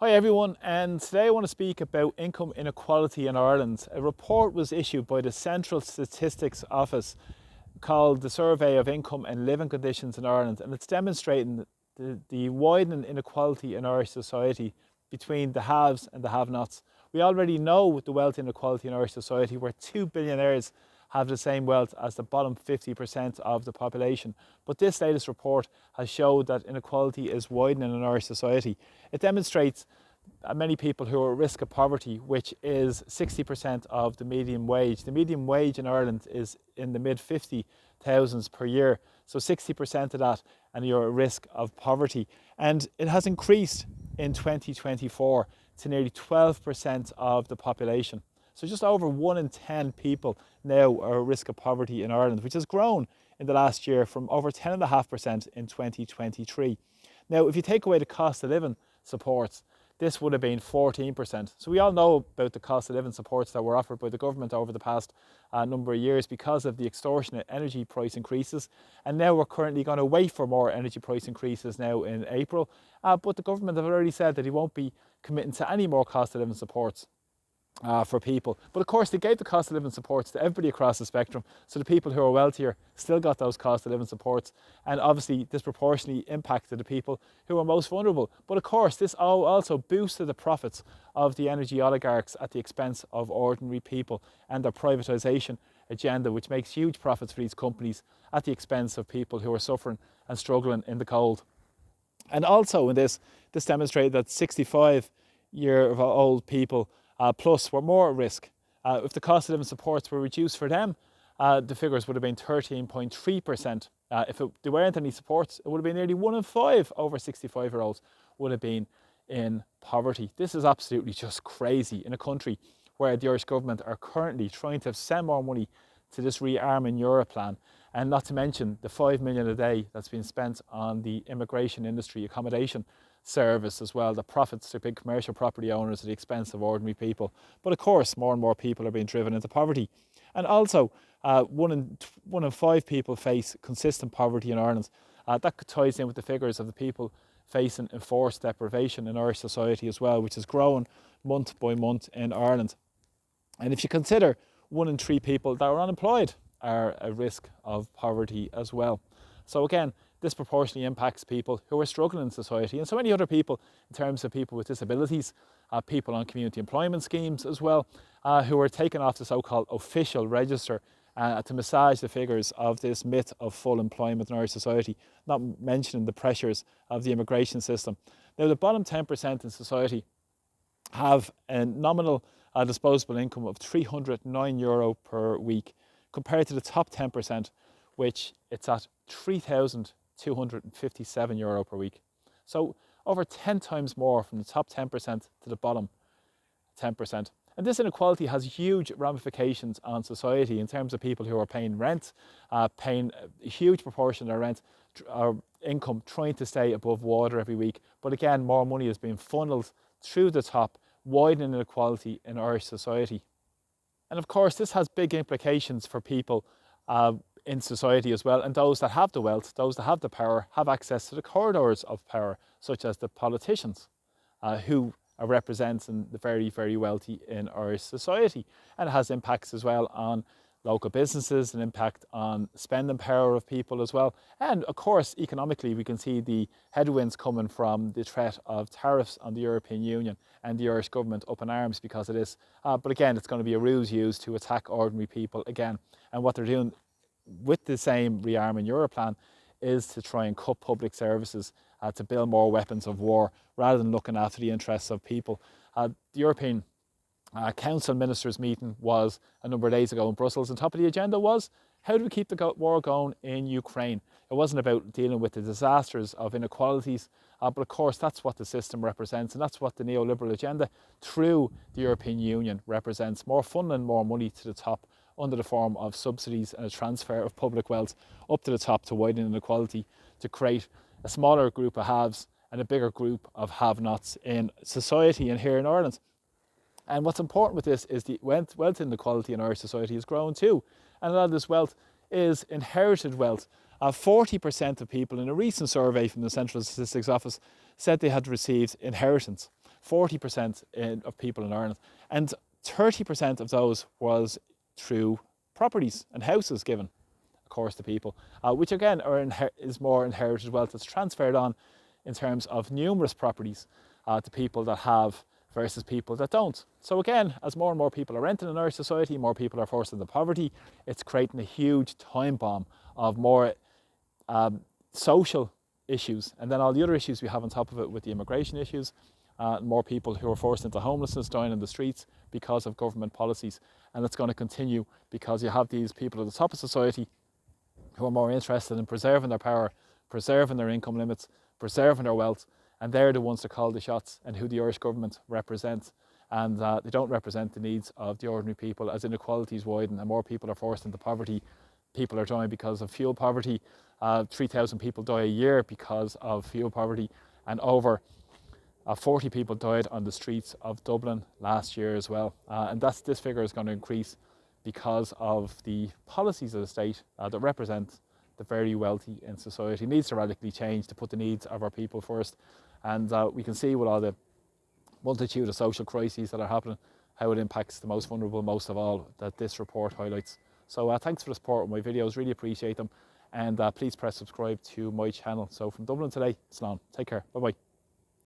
Hi everyone, and today I want to speak about income inequality in Ireland. A report was issued by the Central Statistics Office called the Survey of Income and Living Conditions in Ireland, and it's demonstrating the widening inequality in Irish society between the haves and the have-nots. We already know the wealth inequality in Irish society, where two billionaires have the same wealth as the bottom 50% of the population. But this latest report has showed that inequality is widening in Irish society. It demonstrates many people who are at risk of poverty, which is 60% of the median wage. The median wage in Ireland is in the mid 50,000s per year. So 60% of that, and you're at risk of poverty. And it has increased in 2024 to nearly 12% of the population. So just over 1 in 10 people now are at risk of poverty in Ireland, which has grown in the last year from over 10.5% in 2023. Now, if you take away the cost of living supports, this would have been 14%. So we all know about the cost of living supports that were offered by the government over the past number of years because of the extortionate energy price increases. And now we're currently going to wait for more energy price increases now in April. But the government have already said that he won't be committing to any more cost of living supports for people. But of course, they gave the cost of living supports to everybody across the spectrum. So the people who are wealthier still got those cost of living supports, and obviously disproportionately impacted the people who are most vulnerable. But of course, this also boosted the profits of the energy oligarchs at the expense of ordinary people and their privatisation agenda, which makes huge profits for these companies at the expense of people who are suffering and struggling in the cold. And also in this demonstrated that 65-year-old people plus were more at risk. If the cost of living supports were reduced for them, the figures would have been 13.3%. If there weren't any supports, it would have been nearly 1 in 5 over 65-year-olds would have been in poverty. This is absolutely just crazy in a country where the Irish government are currently trying to send more money to this Rearming Europe plan, and not to mention the 5 million a day that's been spent on the immigration industry accommodation service as well. The profits to big commercial property owners at the expense of ordinary people. But of course, more and more people are being driven into poverty. And also, 1 in 5 people face consistent poverty in Ireland. That ties in with the figures of the people facing enforced deprivation in Irish society as well, which has grown month by month in Ireland. And if you consider 1 in 3 people that are unemployed are at risk of poverty as well. So again, this proportionally impacts people who are struggling in society, and so many other people in terms of people with disabilities, people on community employment schemes as well, who are taken off the so-called official register to massage the figures of this myth of full employment in Irish society, not mentioning the pressures of the immigration system. Now, the bottom 10% in society have a nominal disposable income of €309 per week, compared to the top 10%, which it's at €3,257 per week. So over 10 times more from the top 10% to the bottom 10%. And this inequality has huge ramifications on society in terms of people who are paying rent, paying a huge proportion of their rent or income, trying to stay above water every week. But again, more money is being funneled through the top, widening inequality in Irish society. And of course, this has big implications for people in society as well, and those that have the wealth, those that have the power, have access to the corridors of power, such as the politicians who are representing the very, very wealthy in Irish society. And it has impacts as well on local businesses, an impact on spending power of people as well. And of course, economically, we can see the headwinds coming from the threat of tariffs on the European Union and the Irish government up in arms because of this. But again, it's going to be a ruse used to attack ordinary people again. And what they're doing with the same Rearming Europe plan is to try and cut public services to build more weapons of war rather than looking after the interests of people. The European Council Ministers meeting was a number of days ago in Brussels, and top of the agenda was how do we keep the war going in Ukraine. It wasn't about dealing with the disasters of inequalities, but of course that's what the system represents, and that's what the neoliberal agenda through the European Union represents: more funding, more money to the top under the form of subsidies and a transfer of public wealth up to the top to widen inequality, to create a smaller group of haves and a bigger group of have-nots in society and here in Ireland. And what's important with this is the wealth inequality in Irish society has grown too. And a lot of this wealth is inherited wealth. 40% of people in a recent survey from the Central Statistics Office said they had received inheritance. 40% of people in Ireland. And 30% of those was through properties and houses given, of course, to people, which again is more inherited wealth that's transferred on in terms of numerous properties to people that have versus people that don't. So again, as more and more people are renting in our society, more people are forced into poverty, it's creating a huge time bomb of more social issues, and then all the other issues we have on top of it with the immigration issues, more people who are forced into homelessness, dying in the streets because of government policies. And it's going to continue because you have these people at the top of society who are more interested in preserving their power, preserving their income limits, preserving their wealth, and they're the ones that call the shots and who the Irish government represents. And they don't represent the needs of the ordinary people. As inequalities widen and more people are forced into poverty, people are dying because of fuel poverty. 3,000 people die a year because of fuel poverty, and over 40 people died on the streets of Dublin last year as well. And this figure is going to increase because of the policies of the state that represent the very wealthy in society. It needs to radically change to put the needs of our people first. And we can see with all the multitude of social crises that are happening, how it impacts the most vulnerable most of all, that this report highlights. So thanks for the support of my videos, really appreciate them. And please press subscribe to my channel. So from Dublin today, Slán. Take care, bye bye.